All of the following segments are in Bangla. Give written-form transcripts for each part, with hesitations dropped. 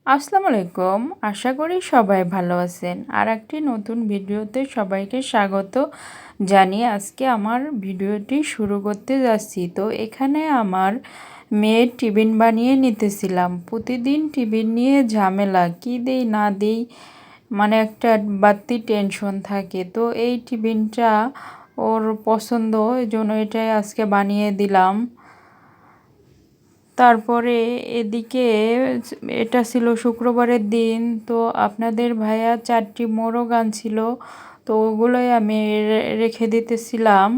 আসসালামু আলাইকুম। আশা করি সবাই ভালো আছেন। আর একটি নতুন ভিডিওতে সবাইকে স্বাগত জানিয়ে আজকে আমার ভিডিওটি শুরু করতে যাচ্ছি। তো এখানে আমার মেয়ের টিফিন বানিয়ে নিতেছিলাম। প্রতিদিন টিফিন নিয়ে ঝামেলা, কী দেই না দেই, মানে একটা বাড়তি টেনশন থাকে। তো এই টিফিনটা ওর পছন্দ, এই জন্য এটাই আজকে বানিয়ে দিলাম। তারপরে এদিকে এটা ছিল শুক্রবারের দিন। তো আপনাদের ভাইয়া 4টি মোরগ আনছিল, তো ওগুলোই আমি রেখে দিতেছিলাম।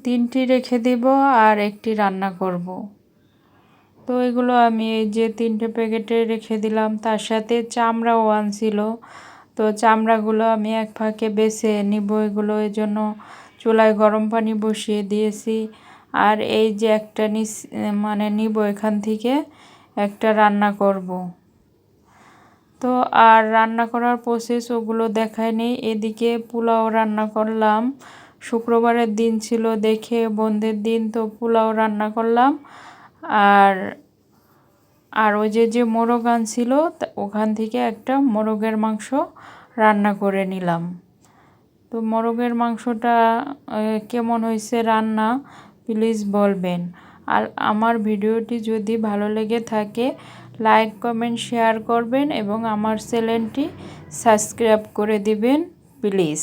3টি রেখে দিব আর একটি রান্না করব। তো এগুলো আমি এই যে 3টে প্যাকেটে রেখে দিলাম। তার সাথে চামড়াও আনছিল, তো চামড়াগুলো আমি এক ফাঁকে বেছে নিব এগুলো, এই জন্য চুলায় গরম পানি বসিয়ে দিয়েছি। আর এই যে একটা নিব এখান থেকে, একটা রান্না করব। তো আর রান্না করার প্রসেস ওগুলো দেখায় নেই। এদিকে পোলাও রান্না করলাম, শুক্রবারের দিন ছিল দেখে, বোনদের দিন, তো পোলাও রান্না করলাম। আর আর ওই যে মোরগ আনছিল ওখান থেকে একটা মোরগের মাংস রান্না করে নিলাম। তো মোরগের মাংসটা কেমন হয়েছে রান্না প্লিজ বলবেন। আর আমার ভিডিওটি যদি ভালো লেগে থাকে লাইক কমেন্ট শেয়ার করবেন এবং আমার চ্যানেলটি সাবস্ক্রাইব করে দিবেন প্লিজ।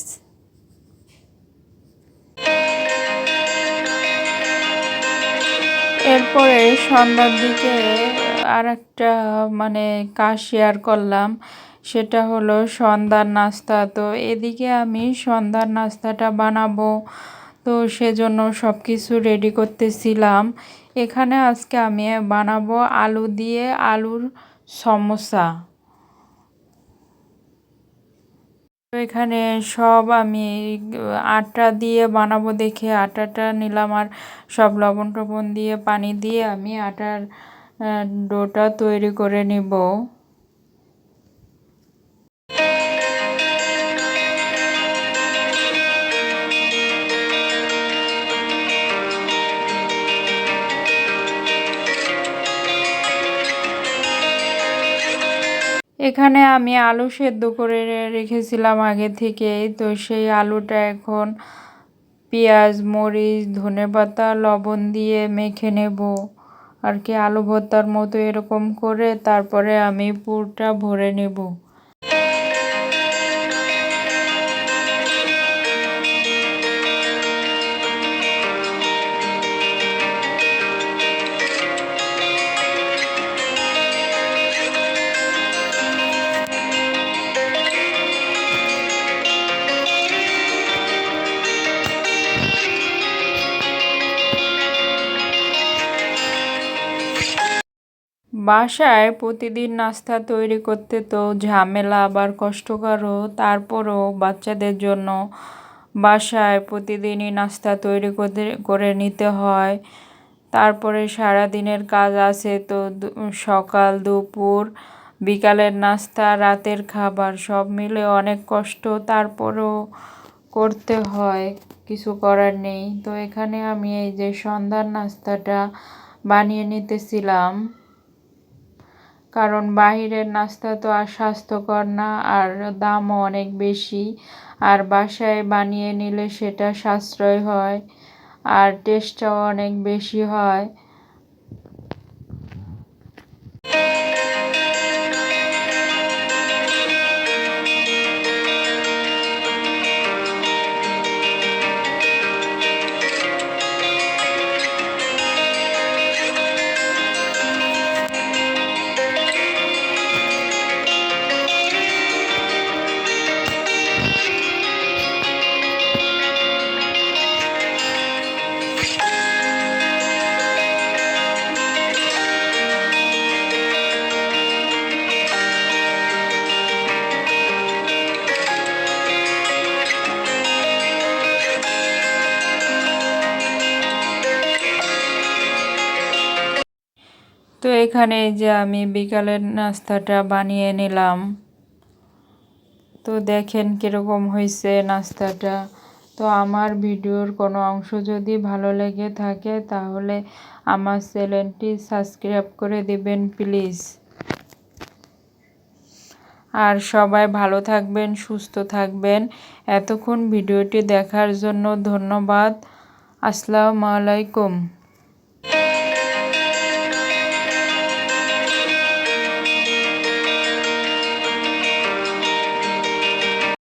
এরপরে সন্ধ্যার দিকে আর একটা কাজ শেয়ার করলাম, সেটা হলো সন্ধ্যার নাস্তা। তো এদিকে আমি সন্ধ্যার নাস্তাটা বানাবো, তো সেজন্য সব কিছু রেডি করতেছিলাম। এখানে আজকে আমি বানাবো আলু দিয়ে আলুর সমোসা। তো এখানে সব আমি আটা দিয়ে বানাবো দেখে আটাটা নিলাম, আর সব লবণ টবণ দিয়ে পানি দিয়ে আমি আটার ডোটা তৈরি করে নিব। এখানে আমি আলু সেদ্ধ করে রেখেছিলাম আগে থেকেই। তো সেই আলুটা এখন পেঁয়াজ, মরিচ, ধনেপাতা, লবণ দিয়ে মেখে নেব আর কি, আলু ভর্তার মতো এরকম করে। তারপরে আমি পুরটা ভরে নেব। বাসায় প্রতিদিন নাস্তা তৈরি করতে তো ঝামেলা, আবার কষ্টকরও। তারপরও বাচ্চাদের জন্য বাসায় প্রতিদিনই নাস্তা তৈরি করে নিতে হয়। তারপরে সারা দিনের কাজ আছে, তো সকাল, দুপুর, বিকালের নাস্তা, রাতের খাবার সব মিলে অনেক কষ্ট, তারপরও করতে হয়, কিছু করার নেই। তো এখানে আমি এই যে সন্ধ্যার নাস্তাটা বানিয়ে নিতেছিলাম, কারণ বাহিরের নাস্তা তো আর স্বাস্থ্যকর না, আর দামও অনেক বেশি। আর বাসায় বানিয়ে নিলে সেটা সাশ্রয় হয় আর টেস্টটাও অনেক বেশি হয়। তো এখানে যে আমি বিকালের নাস্তাটা বানিয়ে নিলাম, তো দেখেন কীরকম হয়েছে নাস্তাটা। তো আমার ভিডিওর কোনো অংশ যদি ভালো লেগে থাকে তাহলে আমার চ্যানেলটি সাবস্ক্রাইব করে দেবেন প্লিজ। আর সবাই ভালো থাকবেন, সুস্থ থাকবেন। এতক্ষণ ভিডিওটি দেখার জন্য ধন্যবাদ। আসসালামু আলাইকুম।